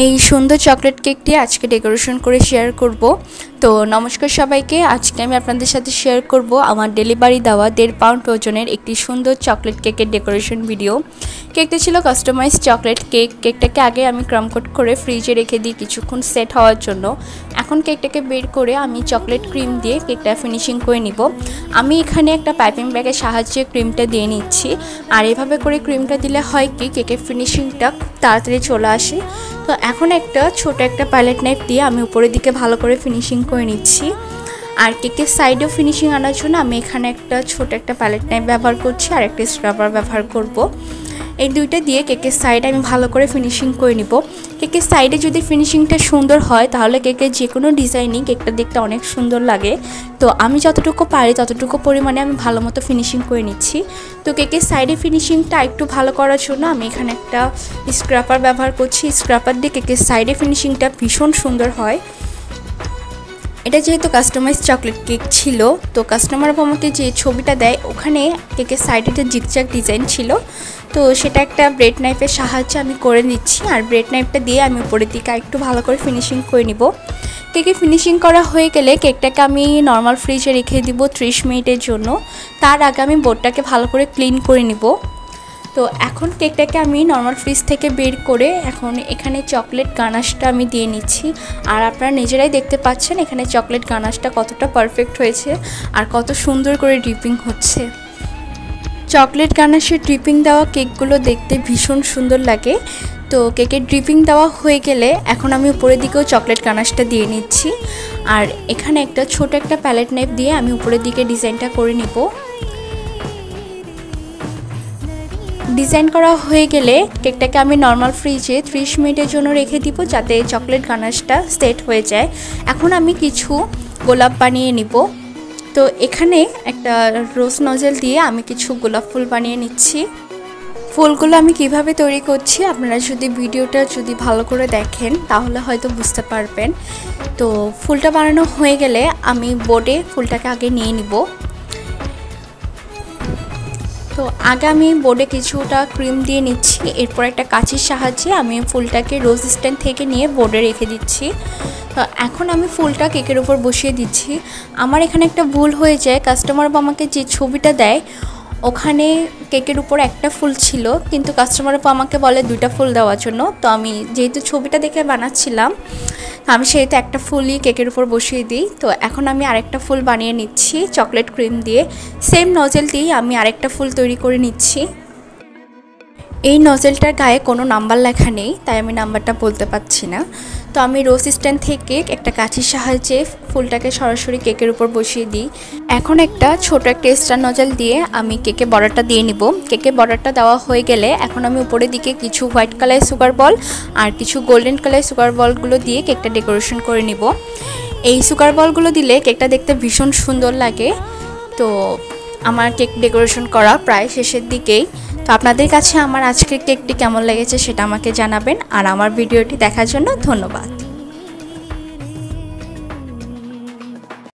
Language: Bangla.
এই সুন্দর চকলেট কেকটি আজকে ডেকোরেশন করে শেয়ার করব। তো নমস্কার সবাইকে, আজকে আমি আপনাদের সাথে শেয়ার করব আমার ডেলিভারি দেওয়া 1.5 পাউন্ড ওজনের একটি সুন্দর চকলেট কেকের ডেকোরেশন ভিডিও। কেকটা ছিল কাস্টমাইজ চকলেট কেক। কেকটাকে আগে আমি ক্রাম কোট করে ফ্রিজে রেখে দিই কিছুক্ষণ সেট হওয়ার জন্য। এখন কেকটাকে বের করে আমি চকলেট ক্রিম দিয়ে কেকটা ফিনিশিং করে নিব। আমি এখানে একটা পাইপিং ব্যাগের সাহায্যে ক্রিমটা দিয়ে নিচ্ছি। আর এভাবে করে ক্রিমটা দিলে হয় কি কেকের ফিনিশিংটা খুব তাড়াতাড়ি চলে আসে। তো এখন ছোট একটা প্যালেট নাইফ দিয়ে আমি উপরের দিকে ভালো করে ফিনিশিং করে নিচ্ছি। আর কেকের সাইডেও ফিনিশিং আনার জন্য আমি এখানে ছোট একটা প্যালেট নাইফ ব্যবহার করছি আর একটা স্ক্রাবার ব্যবহার করব। এই দুইটা দিয়ে কেকের সাইড আমি ভালো করে ফিনিশিং করে নিব। কেকের সাইডে যদি ফিনিশিংটা সুন্দর হয় তাহলে কেকের যে কোনো ডিজাইনিং কেকটা দেখতে অনেক সুন্দর লাগে। তো আমি যতটুকু পারি ততটুকু পরিমাণে আমি ভালো মতো ফিনিশিং করে নিচ্ছি। তো কেকের সাইডে ফিনিশিংটা একটু ভালো করার জন্য আমি এখানে একটা স্ক্রাপার ব্যবহার করছি। স্ক্রাপার দিয়ে কেকের সাইডে ফিনিশিংটা ভীষণ সুন্দর হয়। এটা যেহেতু কাস্টমাইজ চকলেট কেক ছিল, তো কাস্টমার আমাকে যে ছবিটা দেয় ওখানে কেকের সাইডে একটা জিগজ্যাগ ডিজাইন ছিল। তো সেটা একটা ব্রেড নাইফের সাহায্যে আমি করে নিচ্ছি। আর ব্রেড নাইফটা দিয়ে আমি উপরের দিকে একটু ভালো করে ফিনিশিং করে নিব। কেকে ফিনিশিং করা হয়ে গেলে কেকটাকে আমি নর্মাল ফ্রিজে রেখে দিব 30 মিনিটের জন্য। তার আগে আমি বোর্ডটাকে ভালো করে ক্লিন করে নিব। তো এখন কেকটাকে আমি নর্মাল ফ্রিজ থেকে বের করে এখন এখানে চকলেট গানাশটা আমি দিয়ে নিচ্ছি। আর আপনারা নিজেরাই দেখতে পাচ্ছেন এখানে চকলেট গানাশটা কতটা পারফেক্ট হয়েছে আর কত সুন্দর করে ড্রিপিং হচ্ছে। চকলেট গানাশের ড্রিপিং দেওয়া কেকগুলো দেখতে ভীষণ সুন্দর লাগে। তো কেকের ড্রিপিং দেওয়া হয়ে গেলে এখন আমি উপরের দিকেও চকলেট গানাশটা দিয়ে নিচ্ছি। আর এখানে ছোট একটা প্যালেট নাইফ দিয়ে আমি উপরের দিকে ডিজাইনটা করে নিব। ডিজাইন করা হয়ে গেলে কেকটাকে আমি নর্মাল ফ্রিজে 30 মিনিটের জন্য রেখে দিব যাতে চকলেট গানাশটা সেট হয়ে যায়। এখন আমি কিছু গোলাপ বানিয়ে নিব। তো এখানে একটা রোজ নজেল দিয়ে আমি কিছু গোলাপ ফুল বানিয়ে নিচ্ছি। ফুলগুলো আমি কিভাবে তৈরি করছি আপনারা যদি ভিডিওটা ভালো করে দেখেন তাহলে হয়তো বুঝতে পারবেন। তো ফুলটা বানানো হয়ে গেলে আমি বোর্ডে ফুলটাকে আগে নিয়ে নিব। তো আগে আমি বোর্ডে কিছুটা ক্রিম দিয়ে নিচ্ছি। এরপর একটা কাঁচির সাহায্যে আমি ফুলটাকে রোজ স্ট্যান্ড থেকে নিয়ে বোর্ডে রেখে দিচ্ছি। তো এখন আমি ফুলটা কেকের উপর বসিয়ে দিচ্ছি। আমার এখানে একটা ভুল হয়ে যায়, কাস্টমার আমাকে যে ছবিটা দেয় ওখানে কেকের উপর একটা ফুল ছিল, কিন্তু কাস্টমার আমাকে বলে 2টা ফুল দেওয়ার জন্য। তো আমি যেহেতু ছবিটা দেখে বানাচ্ছিলাম আমি সেহেতু একটা ফুলই কেকের উপর বসিয়ে দিই। তো এখন আমি আরেকটা ফুল বানিয়ে নিচ্ছি চকলেট ক্রিম দিয়ে। সেম নজেল দিয়েই আমি আরেকটা ফুল তৈরি করে নিচ্ছি। এই নজেলটার গায়ে কোনো নাম্বার লেখা নেই তাই আমি নাম্বারটা বলতে পারছি না। তো আমি রোজ স্ট্যান্ড থেকে একটা কাঁচির সাহায্যে ফুলটাকে সরাসরি কেকের উপর বসিয়ে দিই। এখন ছোট একটা স্টার নজেল দিয়ে আমি কেকে বর্ডারটা দিয়ে নিব। কেকে বর্ডারটা দেওয়া হয়ে গেলে এখন আমি উপরের দিকে কিছু হোয়াইট কালার সুগার বল আর কিছু গোল্ডেন কালার সুগার বলগুলো দিয়ে কেকটা ডেকোরেশন করে নিব। এই সুগার বলগুলো দিলে কেকটা দেখতে ভীষণ সুন্দর লাগে। তো আমার কেক ডেকোরেশন করা প্রায় শেষের দিকেই। তো আপনাদের কাছে আমার আজকের কেকটি কেমন লেগেছে সেটা আমাকে জানাবেন। আর আমার ভিডিওটি দেখার জন্য ধন্যবাদ।